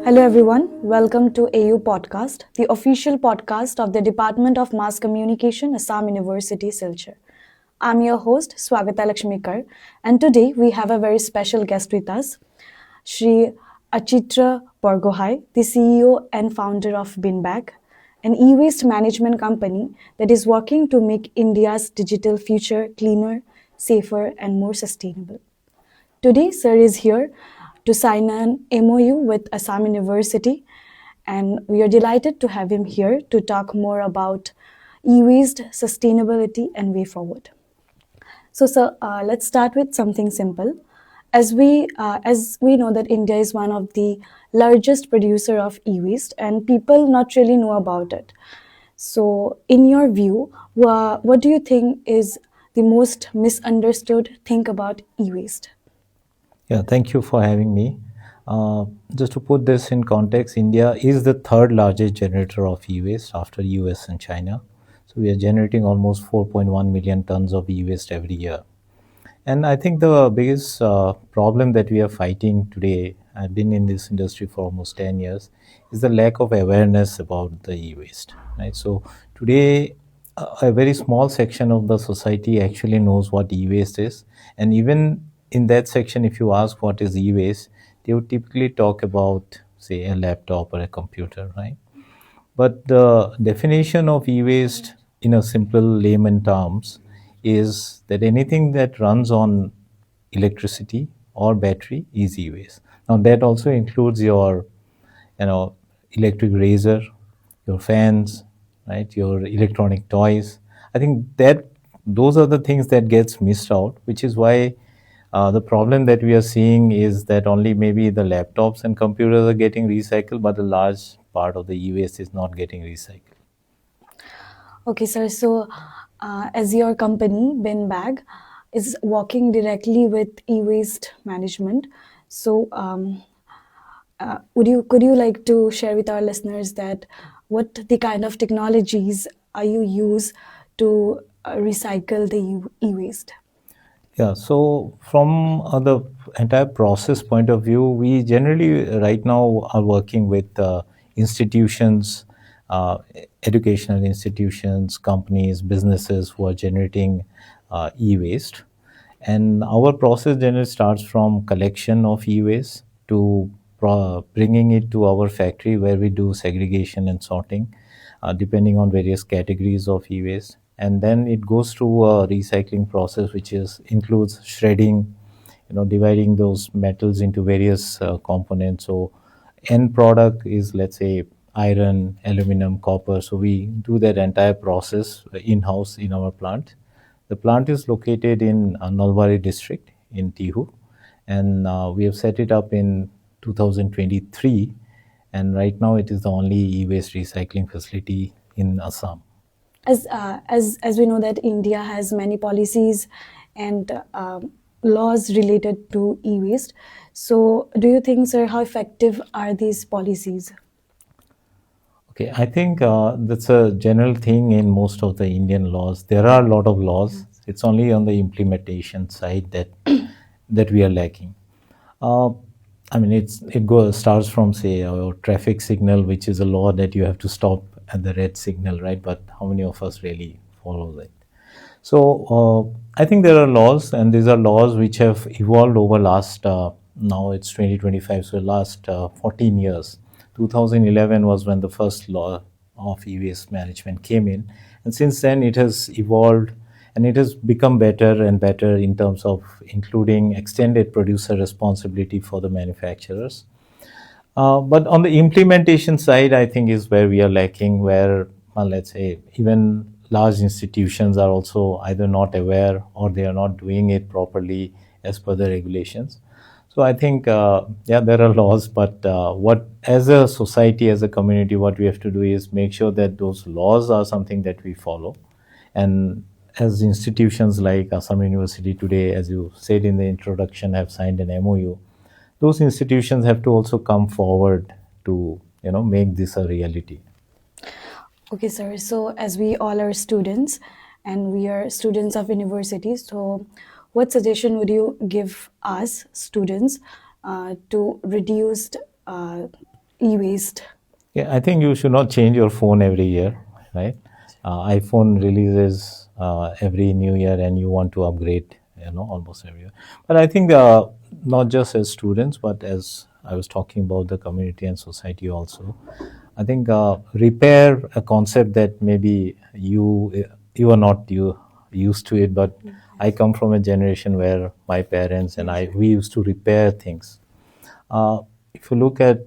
Hello everyone, welcome to AU Podcast, the official podcast of the Department of Mass Communication, Assam University, Silchar. I'm your host, Swagata Lakshmikar, and today we have a very special guest with us, Shri Achitra Borgohain, the CEO and founder of Binbag, an e-waste management company that is working to make India's digital future cleaner, safer, and more sustainable. Today, Sir is here to sign an MOU with Assam University, and we are delighted to have him here to talk more about e-waste, sustainability, and way forward. So, sir, let's start with something simple. As we know that India is one of the largest producer of e-waste, and people not really know about it. So, in your view, what do you think is the most misunderstood thing about e-waste? Yeah, thank you for having me. Just to put this in context, India is the third largest generator of e-waste after US and China. So we are generating almost 4.1 million tons of e-waste every year. And I think the biggest problem that we are fighting today, I've been in this industry for almost 10 years, is the lack of awareness about the e-waste. Right? So today, a very small section of the society actually knows what e-waste is. And even in that section, if you ask what is e-waste, they would typically talk about, say, a laptop or a computer, right? But the definition of e-waste in a simple layman terms is that anything that runs on electricity or battery is e-waste. Now that also includes your, you know, electric razor, your fans, right, your electronic toys. I think that those are the things that gets missed out, which is why the problem that we are seeing is that only maybe the laptops and computers are getting recycled, but a large part of the e-waste is not getting recycled. Okay, sir. So, as your company, Binbag, is working directly with e-waste management, so could you like to share with our listeners that what the kind of technologies are you use to recycle the e-waste? Yeah, so from the entire process point of view, we generally right now are working with institutions, uh, educational institutions, companies, businesses who are generating e-waste. And our process generally starts from collection of e-waste to bringing it to our factory where we do segregation and sorting, depending on various categories of e-waste, and then it goes through a recycling process which is includes shredding, dividing those metals into various components. So end product is, let's say, iron, aluminum, copper. So we do that entire process in-house in our plant. The plant is located in Nalbari district in Tihu, and we have set it up in 2023, and right now it is the only e-waste recycling facility in Assam. As we know that India has many policies and laws related to e-waste. So, do you think, sir, how effective are these policies? Okay, I think that's a general thing in most of the Indian laws. There are a lot of laws. It's only on the implementation side that we are lacking. Uh, I mean, it starts from, say, a traffic signal, which is a law that you have to stop at the red signal, right? But how many of us really follow that? So I think there are laws, and these are laws which have evolved over last. Now it's 2025, so last 14 years. 2011 was when the first law of e-waste management came in, and since then it has evolved, and it has become better and better in terms of including extended producer responsibility for the manufacturers. But on the implementation side, I think is where we are lacking, where, well, let's say, even large institutions are also either not aware or they are not doing it properly as per the regulations. So I think, yeah, there are laws, but what, as a society, as a community, what we have to do is make sure that those laws are something that we follow. And as institutions like Assam University today, as you said in the introduction, have signed an MOU, those institutions have to also come forward to make this a reality. Okay, sir. So, as we all are students and we are students of universities, so what suggestion would you give us students to reduce uh, e-waste? Yeah, I think you should not change your phone every year, right? iPhone releases every new year, and you want to upgrade, almost every year. But I think not just as students, but as I was talking about the community and society also, I think repair a concept that maybe you are not used to it, but I come from a generation where my parents and we used to repair things. If you look at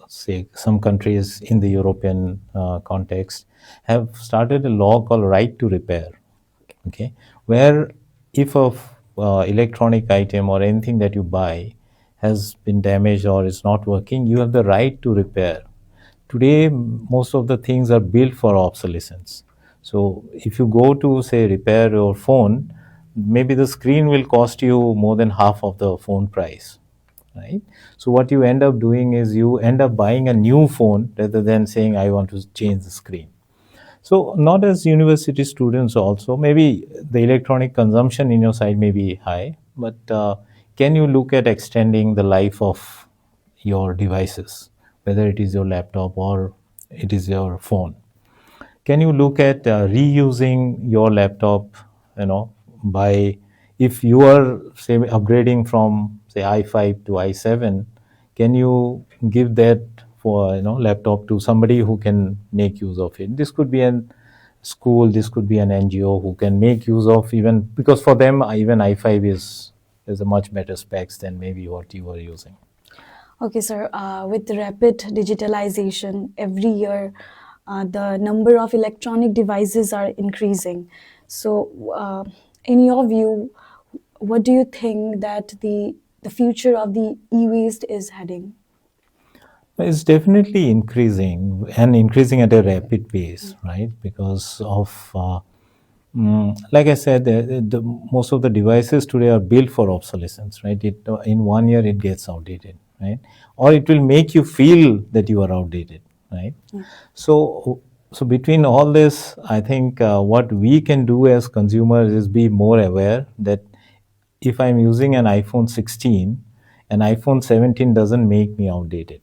say some countries in the European context have started a law called right to repair, okay, where if a electronic item or anything that you buy has been damaged or is not working, you have the right to repair. Today, most of the things are built for obsolescence. So if you go to say repair your phone, maybe the screen will cost you more than half of the phone price, right? So what you end up doing is you end up buying a new phone rather than saying I want to change the screen. So not as university students also, maybe the electronic consumption in your side may be high, but can you look at extending the life of your devices, whether it is your laptop or it is your phone? Can you look at reusing your laptop, by if you are say upgrading from say i5 to i7, can you give that for laptop to somebody who can make use of it? This could be an school, this could be an NGO who can make use of, even because for them even i5 is a much better specs than maybe what you are using. Okay, sir. With rapid digitalization, every year the number of electronic devices are increasing. So, in your view, what do you think that the future of the e-waste is heading? It's definitely increasing and increasing at a rapid pace, right? Because of, like I said, most of the devices today are built for obsolescence, right? In 1 year it gets outdated, right? Or it will make you feel that you are outdated, right? So, so between all this, I think what we can do as consumers is be more aware that if I'm using an iPhone 16, an iPhone 17 doesn't make me outdated,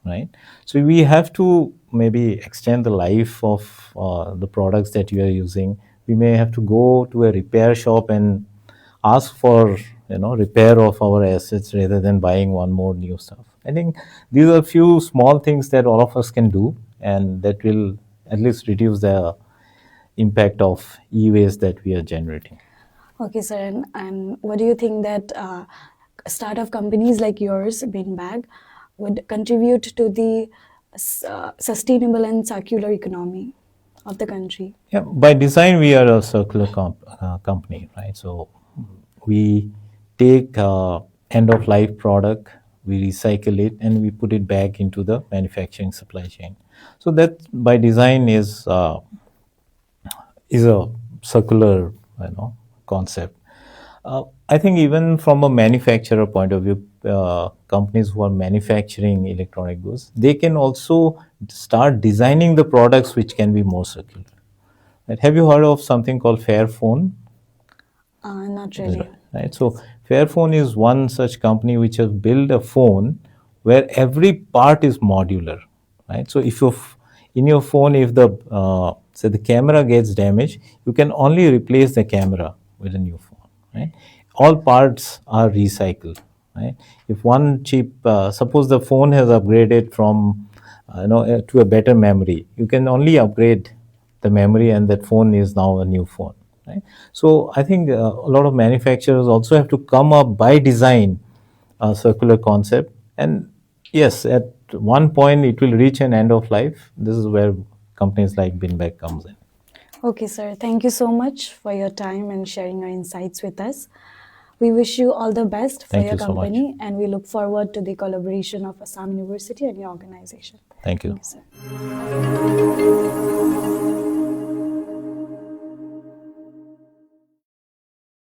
right? So we have to maybe extend the life of the products that you are using. We may have to go to a repair shop and ask for repair of our assets rather than buying one more new stuff. I think these are a few small things that all of us can do, and that will at least reduce the impact of e-waste that we are generating. Okay, sir. And what do you think that startup companies like yours, Binbag, would contribute to the sustainable and circular economy of the country? Yeah, by design, we are a circular company, right? So we take end of life product, we recycle it, and we put it back into the manufacturing supply chain. So that by design is a circular, concept. I think even from a manufacturer point of view, companies who are manufacturing electronic goods, they can also start designing the products which can be more circular. Right? Have you heard of something called Fairphone? Not really. Right. So Fairphone is one such company which has built a phone where every part is modular. Right. So if you in your phone, if the say the camera gets damaged, you can only replace the camera with a new phone. Right. All parts are recycled. Right. If one chip, suppose the phone has upgraded from to a better memory, you can only upgrade the memory, and that phone is now a new phone. Right? So I think a lot of manufacturers also have to come up by design a circular concept, and yes, at one point it will reach an end of life. This is where companies like Binbag comes in. Okay, sir. Thank you so much for your time and sharing your insights with us. We wish you all the best for Thank your you so much. company, and we look forward to the collaboration of Assam University and your organization. Thank you. Thank you, sir.